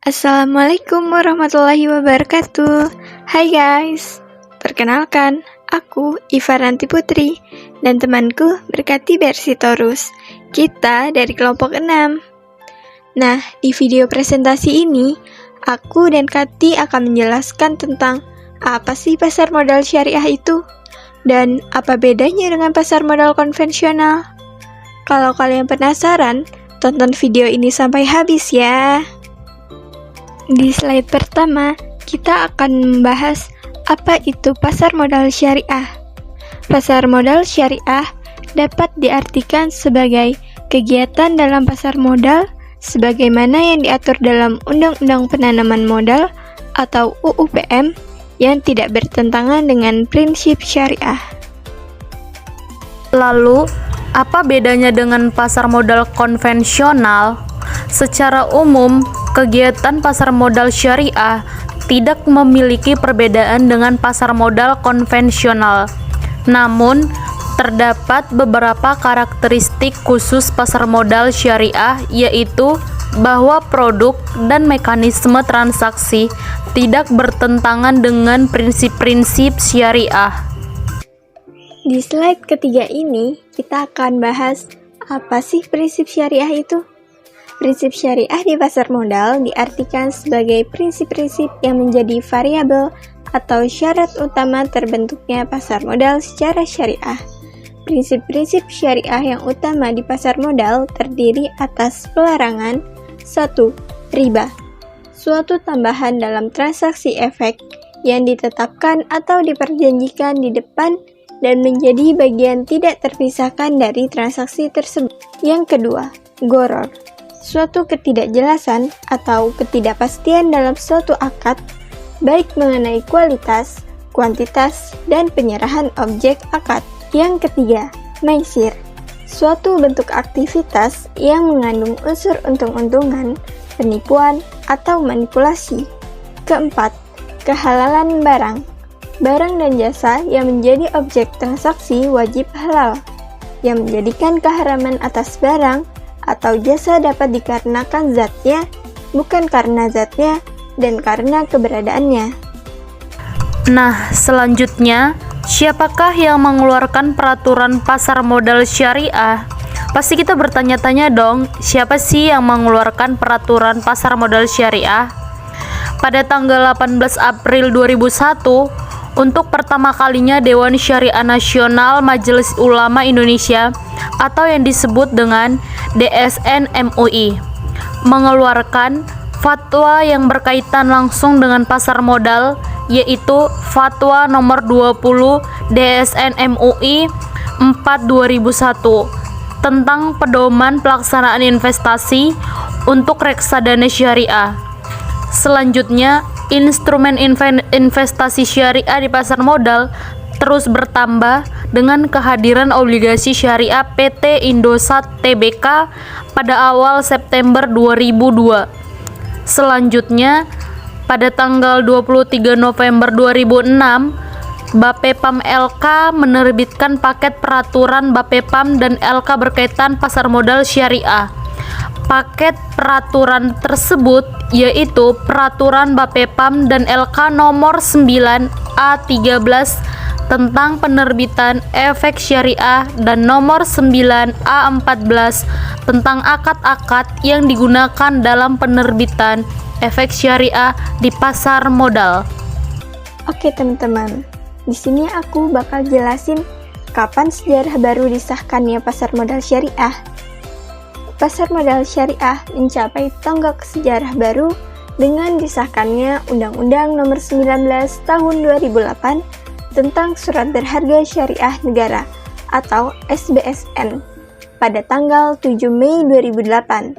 Assalamualaikum warahmatullahi wabarakatuh. Hai guys, perkenalkan, aku Ivaranti Putri dan temanku Berkati Bersitorus. Kita dari kelompok 6. Nah, di video presentasi ini, aku dan Kati akan menjelaskan tentang apa sih pasar modal syariah itu dan apa bedanya dengan pasar modal konvensional. Kalau kalian penasaran, tonton video ini sampai habis ya. Di slide pertama, kita akan membahas apa itu pasar modal syariah. Pasar modal syariah dapat diartikan sebagai kegiatan dalam pasar modal sebagaimana yang diatur dalam Undang-Undang Penanaman Modal atau UUPM yang tidak bertentangan dengan prinsip syariah. Lalu, apa bedanya dengan pasar modal konvensional? Secara umum, kegiatan pasar modal syariah tidak memiliki perbedaan dengan pasar modal konvensional. Namun, terdapat beberapa karakteristik khusus pasar modal syariah, yaitu bahwa produk dan mekanisme transaksi tidak bertentangan dengan prinsip-prinsip syariah. Di slide ketiga ini, kita akan bahas apa sih prinsip syariah itu. Prinsip syariah di pasar modal diartikan sebagai prinsip-prinsip yang menjadi variabel atau syarat utama terbentuknya pasar modal secara syariah. Prinsip-prinsip syariah yang utama di pasar modal terdiri atas pelarangan. 1. Riba, suatu tambahan dalam transaksi efek yang ditetapkan atau diperjanjikan di depan dan menjadi bagian tidak terpisahkan dari transaksi tersebut. Yang kedua, gharar, suatu ketidakjelasan atau ketidakpastian dalam suatu akad, baik mengenai kualitas, kuantitas, dan penyerahan objek akad. Yang ketiga, maisir, suatu bentuk aktivitas yang mengandung unsur untung-untungan, penipuan, atau manipulasi. Keempat, kehalalan barang, barang dan jasa yang menjadi objek transaksi wajib halal, yang menjadikan keharaman atas barang atau jasa dapat dikarenakan zatnya, bukan karena zatnya, dan karena keberadaannya. Nah, selanjutnya, siapakah yang mengeluarkan peraturan pasar modal syariah? Pasti kita bertanya-tanya dong, siapa sih yang mengeluarkan peraturan pasar modal syariah? Pada tanggal 18 April 2001, untuk pertama kalinya Dewan Syariah Nasional Majelis Ulama Indonesia atau yang disebut dengan DSN MUI mengeluarkan fatwa yang berkaitan langsung dengan pasar modal, yaitu Fatwa nomor 20 DSN MUI 4/2001 tentang pedoman pelaksanaan investasi untuk reksadana syariah. Selanjutnya, instrumen investasi syariah di pasar modal terus bertambah dengan kehadiran obligasi syariah PT Indosat Tbk pada awal September 2002. Selanjutnya, pada tanggal 23 November 2006, Bapepam LK menerbitkan paket peraturan Bapepam dan LK berkaitan pasar modal syariah. Paket peraturan tersebut yaitu Peraturan Bapepam dan LK nomor 9/A13 tentang penerbitan efek syariah dan nomor 9/A14 tentang akad-akad yang digunakan dalam penerbitan efek syariah di pasar modal. Oke teman-teman, di sini aku bakal jelasin kapan sejarah baru disahkannya pasar modal syariah. Pasar modal syariah mencapai tonggak sejarah baru dengan disahkannya Undang-Undang Nomor 19 Tahun 2008 tentang Surat Berharga Syariah Negara atau SBSN pada tanggal 7 Mei 2008.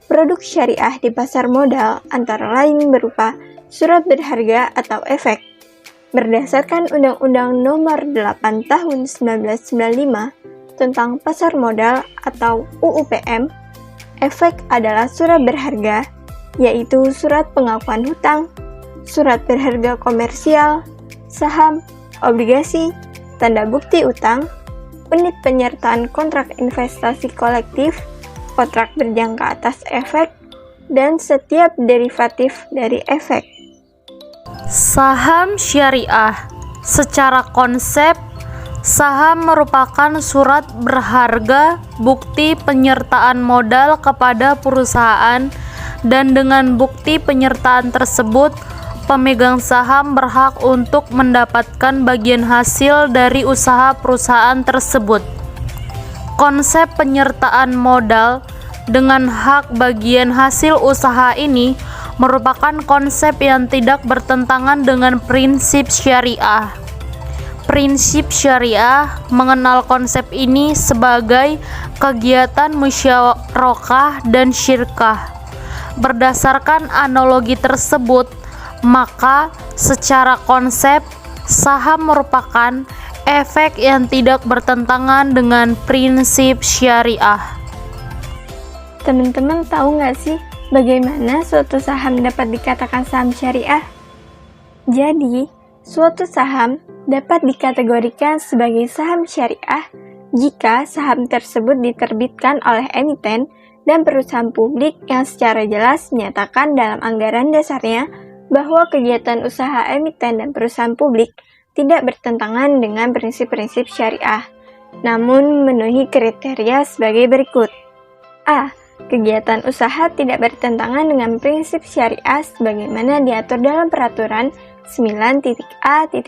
Produk syariah di pasar modal antara lain berupa surat berharga atau efek. Berdasarkan Undang-Undang Nomor 8 Tahun 1995 tentang pasar modal atau UUPM, efek adalah surat berharga, yaitu surat pengakuan hutang, surat berharga komersial, saham, obligasi, tanda bukti utang, unit penyertaan kontrak investasi kolektif, kontrak berjangka atas efek, dan setiap derivatif dari efek. Saham syariah. Secara konsep, saham merupakan surat berharga bukti penyertaan modal kepada perusahaan, dan dengan bukti penyertaan tersebut, pemegang saham berhak untuk mendapatkan bagian hasil dari usaha perusahaan tersebut. Konsep penyertaan modal dengan hak bagian hasil usaha ini merupakan konsep yang tidak bertentangan dengan prinsip syariah. Prinsip syariah mengenal konsep ini sebagai kegiatan musyarakah dan syirkah. Berdasarkan analogi tersebut, maka secara konsep saham merupakan efek yang tidak bertentangan dengan prinsip syariah. Teman-teman tahu nggak sih bagaimana suatu saham dapat dikatakan saham syariah? Jadi, suatu saham dapat dikategorikan sebagai saham syariah jika saham tersebut diterbitkan oleh emiten dan perusahaan publik yang secara jelas menyatakan dalam anggaran dasarnya bahwa kegiatan usaha emiten dan perusahaan publik tidak bertentangan dengan prinsip-prinsip syariah, namun memenuhi kriteria sebagai berikut. A. Kegiatan usaha tidak bertentangan dengan prinsip syariah sebagaimana diatur dalam peraturan 9.A.13,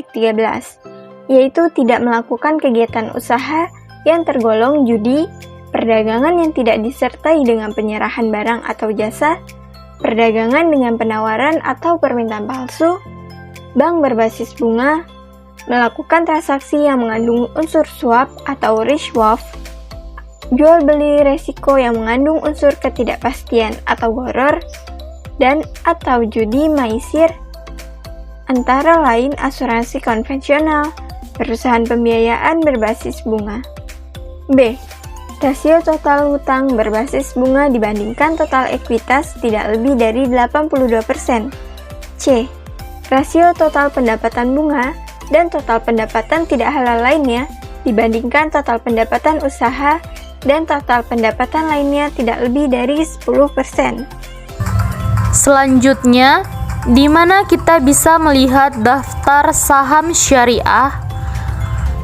yaitu tidak melakukan kegiatan usaha yang tergolong judi, perdagangan yang tidak disertai dengan penyerahan barang atau jasa, perdagangan dengan penawaran atau permintaan palsu, bank berbasis bunga, melakukan transaksi yang mengandung unsur suap atau rishwaf, jual beli resiko yang mengandung unsur ketidakpastian atau gharar, dan atau judi maisir, antara lain asuransi konvensional, perusahaan pembiayaan berbasis bunga. B. Rasio total hutang berbasis bunga dibandingkan total ekuitas tidak lebih dari 82%. C. Rasio total pendapatan bunga dan total pendapatan tidak halal lainnya dibandingkan total pendapatan usaha dan total pendapatan lainnya tidak lebih dari 10%. Selanjutnya, di mana kita bisa melihat daftar saham syariah?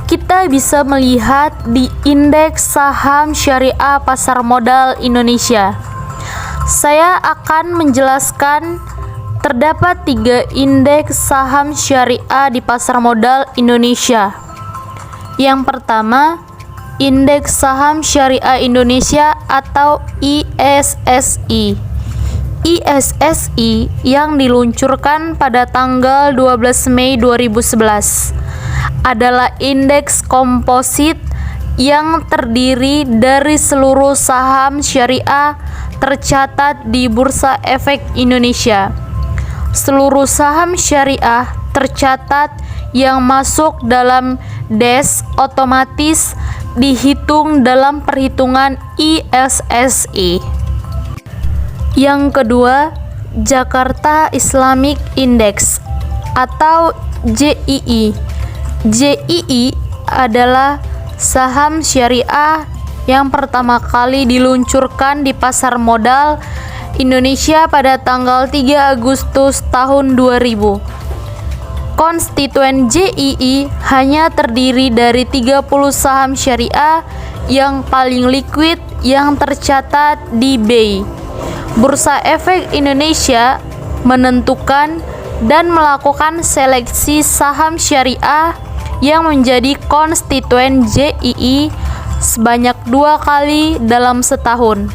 Kita bisa melihat di Indeks Saham Syariah Pasar Modal Indonesia. Saya akan menjelaskan terdapat 3 indeks saham syariah di pasar modal Indonesia. Yang pertama, Indeks Saham Syariah Indonesia atau ISSI. ISSI yang diluncurkan pada tanggal 12 Mei 2011 adalah indeks komposit yang terdiri dari seluruh saham syariah tercatat di Bursa Efek Indonesia. Seluruh saham syariah tercatat yang masuk dalam DES otomatis dihitung dalam perhitungan ISSI. Yang kedua, Jakarta Islamic Index atau JII. JII adalah saham syariah yang pertama kali diluncurkan di pasar modal Indonesia pada tanggal 3 Agustus tahun 2000. Konstituen JII hanya terdiri dari 30 saham syariah yang paling liquid yang tercatat di BEI. Bursa Efek Indonesia menentukan dan melakukan seleksi saham syariah yang menjadi konstituen JII sebanyak 2 kali dalam setahun,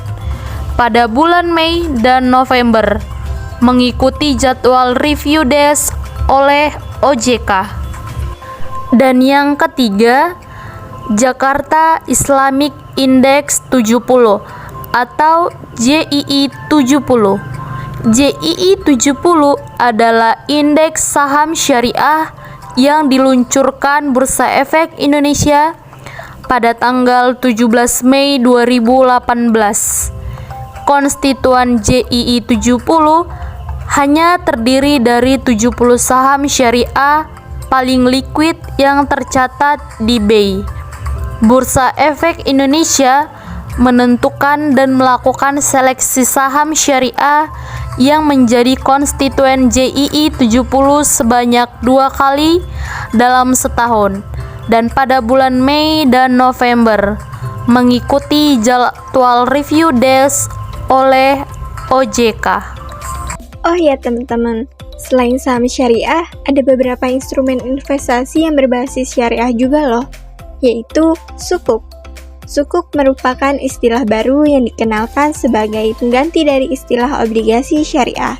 pada bulan Mei dan November, mengikuti jadwal review desk oleh OJK. Dan yang ketiga, Jakarta Islamic Index 70 atau JII 70. JII 70 adalah indeks saham syariah yang diluncurkan Bursa Efek Indonesia pada tanggal 17 Mei 2018. Konstituen JII 70 hanya terdiri dari 70 saham syariah paling liquid yang tercatat di BEI. Bursa Efek Indonesia menentukan dan melakukan seleksi saham syariah yang menjadi konstituen JII 70 sebanyak 2 kali dalam setahun, dan pada bulan Mei dan November mengikuti jadwal review desk oleh OJK. Oh ya teman-teman, selain saham syariah, ada beberapa instrumen investasi yang berbasis syariah juga loh, yaitu sukuk. Sukuk merupakan istilah baru yang dikenalkan sebagai pengganti dari istilah obligasi syariah.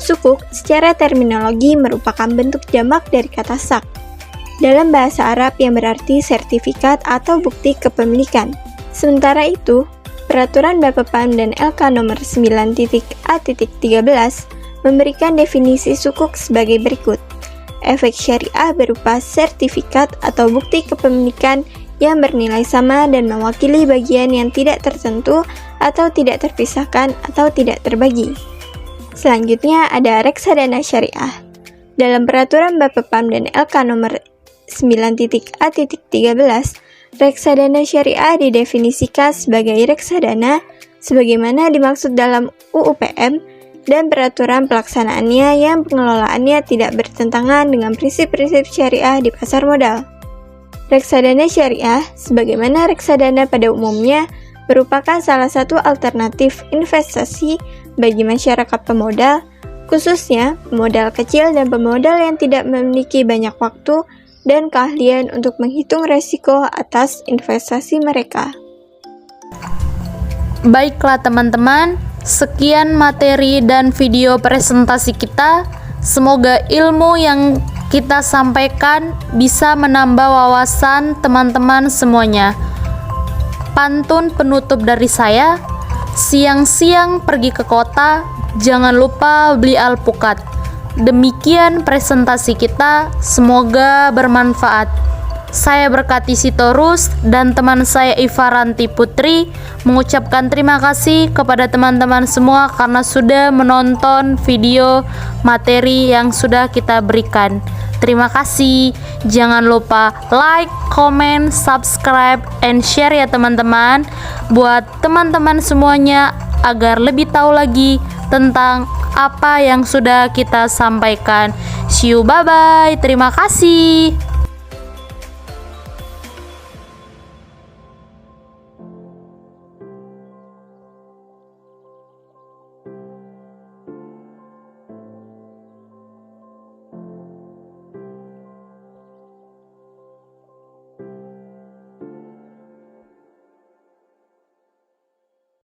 Sukuk secara terminologi merupakan bentuk jamak dari kata sak, dalam bahasa Arab yang berarti sertifikat atau bukti kepemilikan. Sementara itu, Peraturan Bapepam dan LK nomor 9.A.13 memberikan definisi sukuk sebagai berikut. Efek syariah berupa sertifikat atau bukti kepemilikan yang bernilai sama dan mewakili bagian yang tidak tertentu atau tidak terpisahkan atau tidak terbagi. Selanjutnya ada reksadana syariah. Dalam Peraturan Bapepam dan LK nomor 9.A.13, reksadana syariah didefinisikan sebagai reksadana sebagaimana dimaksud dalam UU-PM dan peraturan pelaksanaannya yang pengelolaannya tidak bertentangan dengan prinsip-prinsip syariah di pasar modal. Reksadana syariah, sebagaimana reksadana pada umumnya, merupakan salah satu alternatif investasi bagi masyarakat pemodal, khususnya pemodal kecil dan pemodal yang tidak memiliki banyak waktu dan keahlian untuk menghitung resiko atas investasi mereka. Baiklah teman-teman, sekian materi dan video presentasi kita. Semoga ilmu yang kita sampaikan bisa menambah wawasan teman-teman semuanya. Pantun penutup dari saya, siang-siang pergi ke kota, jangan lupa beli alpukat. Demikian presentasi kita, semoga bermanfaat. Saya Berkati Sitorus dan teman saya Ivaranti Putri mengucapkan terima kasih kepada teman-teman semua karena sudah menonton video materi yang sudah kita berikan. Terima kasih. Jangan lupa like, comment, subscribe, and share ya teman-teman, buat teman-teman semuanya agar lebih tahu lagi tentang apa yang sudah kita sampaikan. See you, bye-bye. Terima kasih.